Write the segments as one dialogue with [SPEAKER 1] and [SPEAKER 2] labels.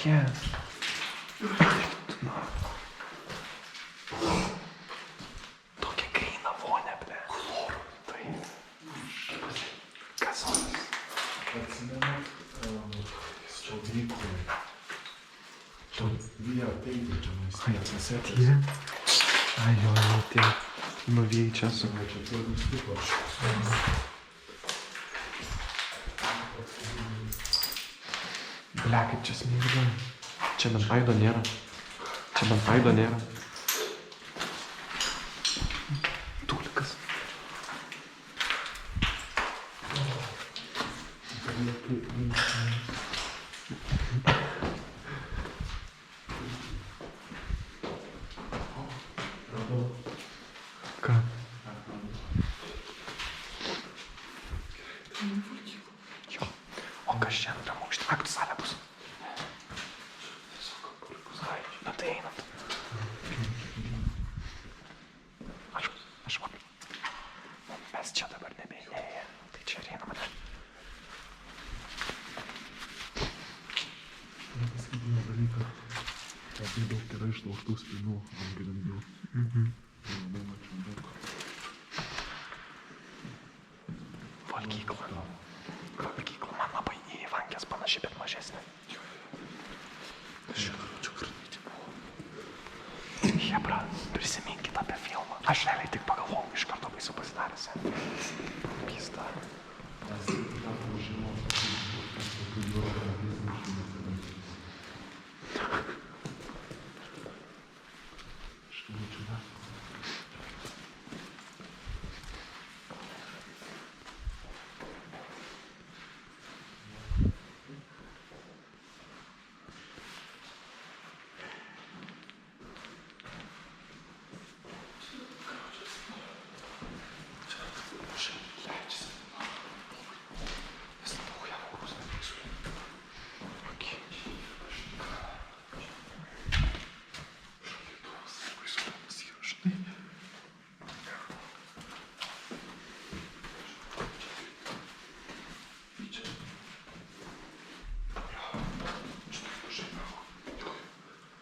[SPEAKER 1] Tokia. Tokia greina vonė, ble. Chlorų. Tai. Kas?
[SPEAKER 2] Atsimenat, stovykloj. Jie ateina čia maistė.
[SPEAKER 1] Tie? Ai, jo, tie. Nuvėjai čia su.
[SPEAKER 2] Čia tuo nustiko.
[SPEAKER 1] Ble, kaip čia smirda. Čia bent aido nėra. Čia bent aido nėra. Tulikas. Ką? Jo. O kas čia antram aukšte? Aktų salė bus. Na tai einam. Aš va. Mes čia dabar nebeįdėję. Tai čia ir einam.
[SPEAKER 2] Paskaitinio dalyką. Labai daug yra išlaužtų spynų ant grindų. Labai mačiau daug.
[SPEAKER 1] Valgykla. Valgykla man labai į Vankės panaši, bet mažesnė.
[SPEAKER 2] Aš čia norėčiau kranyti buvo.
[SPEAKER 1] Hebra, prisiminkit apie filmą. Aš realiai tik pagalvojau, iš karto baisu pasidaręs. Pista.
[SPEAKER 2] Mes tą pažinom, kad tokių jūrų karalystės neturėtų. Aš norėčiau dar.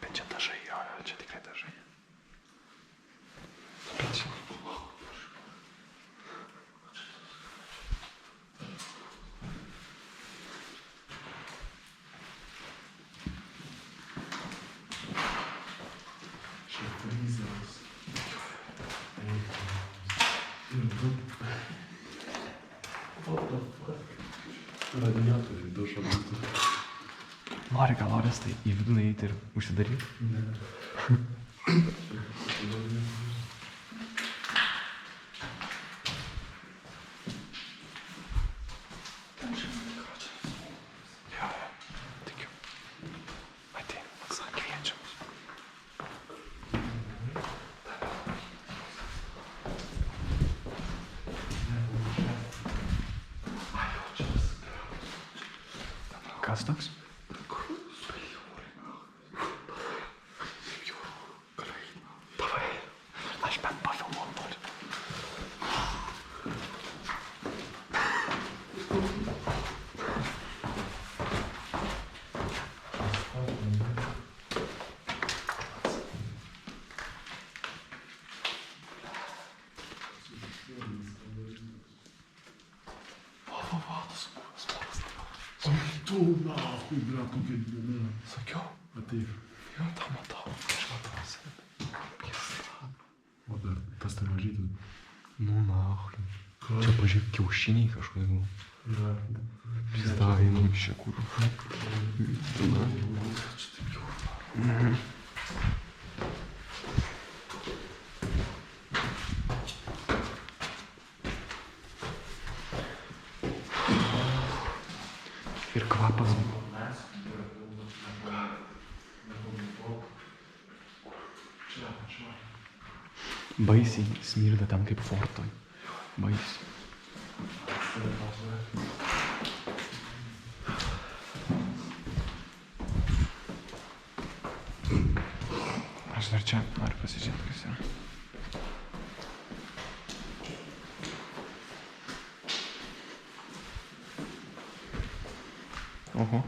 [SPEAKER 1] Bet čia dažai, jo, čia tikrai dažai. Bet čia.
[SPEAKER 2] Čia fryzeris. Ir du. What the fuck? Radiatoriai du šalytų.
[SPEAKER 1] Nori gal norės tai į vidų eiti ir užsidaryti?
[SPEAKER 2] Ne.
[SPEAKER 1] Jo, tikiu. Atein, atsak, kviečiam. Kas toks? Davai, aš bent pafilmuot noriu.
[SPEAKER 2] Tu nahui, bля, kokia didelė.
[SPEAKER 1] Sakiau?
[SPEAKER 2] Ateik.
[SPEAKER 1] Jo, tą matau. Aš matau save. Pista.
[SPEAKER 2] O dar tas tai mažytis.
[SPEAKER 1] Nu, nahui. Čia pažiūrėk, kiaušiniai kažkodėl.
[SPEAKER 2] Yra.
[SPEAKER 1] Pista, einu iš čia kur. Ir kvapas. Baisiai smirda ten kaip fortoj. Baisiai. Aš dar čia noriu pasižiūrėti, kas yra. Oho.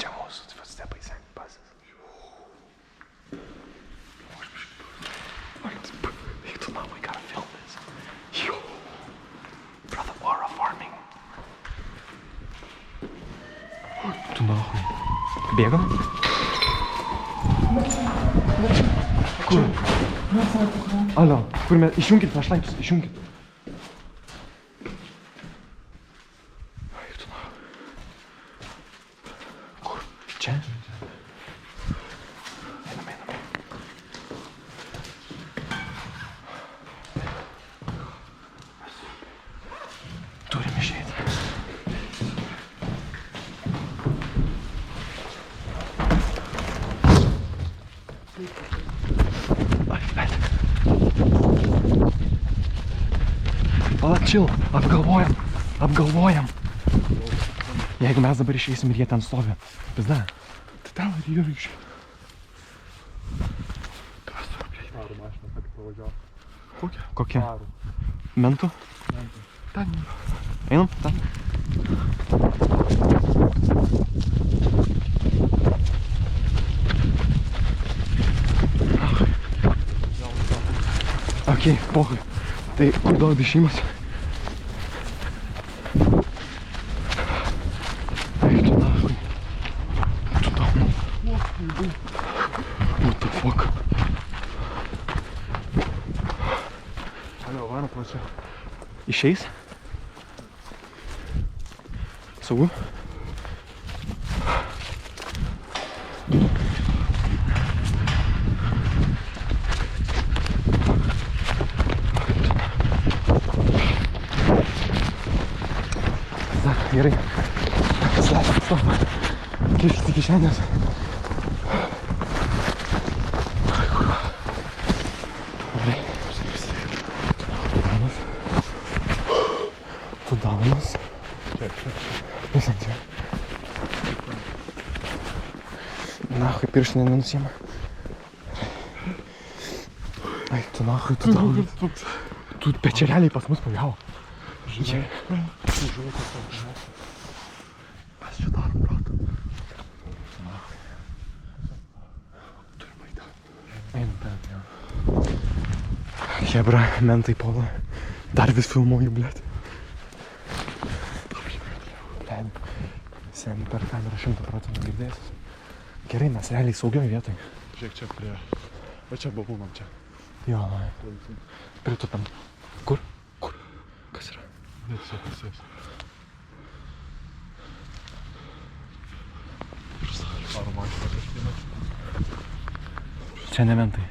[SPEAKER 1] Čia mūsų footstepai seni pasas. Eik tu namai, ką filmas. Jo. Brother, aura farming. Tu nahui. Bėgam? Kur? Alio, kur mes? Išjunkit flashlightus, išjunkit. Eik tu nahui. Kur? Čia? Einam, einam. Turim išeiti. Palauk, chill, apgalvojam. Jeigu mes dabar išeisim ir jie ten stovi, pizda. Tai ten ir yra iš. Kas tu, blėt?
[SPEAKER 2] Farų mašiną, ką tik pravažiavo.
[SPEAKER 1] Kokia? Kokia?
[SPEAKER 2] Farų.
[SPEAKER 1] Mentų?
[SPEAKER 2] Mentų.
[SPEAKER 1] Ten. Einam, ten. Okei, pohui. Tai kur duoda išėjimas? Eik tu nahui. Tu domu. What the fuck?
[SPEAKER 2] Alio, varo plačia.
[SPEAKER 1] Išeis? Saugu? Gerai. Stop. Kiškis į kišenės. Ai, kurva. Gerai. Tu daunas.
[SPEAKER 2] Čia.
[SPEAKER 1] Visam čia. Nahui, pirštinė nenusima. Ai, tu nahui, tu daunas. Tu pečereliai pas mus pajavo.
[SPEAKER 2] Žinai. Tu žinai, kas tam žinai. Mes čia darom, brat.
[SPEAKER 1] Nahui. Turim eiti ten. Einam ten, jo. Hebra, mentai pola. Dar vis filmuoju, blėt. Blėt. Seni per kamerą 100% girdėsis. Gerai, mes realiai saugioj vietoj.
[SPEAKER 2] Žiūrėk čia prie... Va čia babūnam čia.
[SPEAKER 1] Jo, prie tu tam. Kur? Kur? Kas yra?
[SPEAKER 2] Nesės. Farų mašiną kažkiną.
[SPEAKER 1] Čia ne mentai.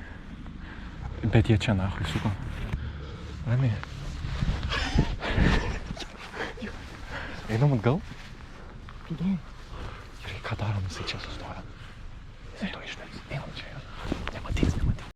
[SPEAKER 1] Bet jie čia nahui suko. Ramiai. Einam atgal?
[SPEAKER 2] Tu darom.
[SPEAKER 1] Gerai, ką darom, jisai čia sustoja.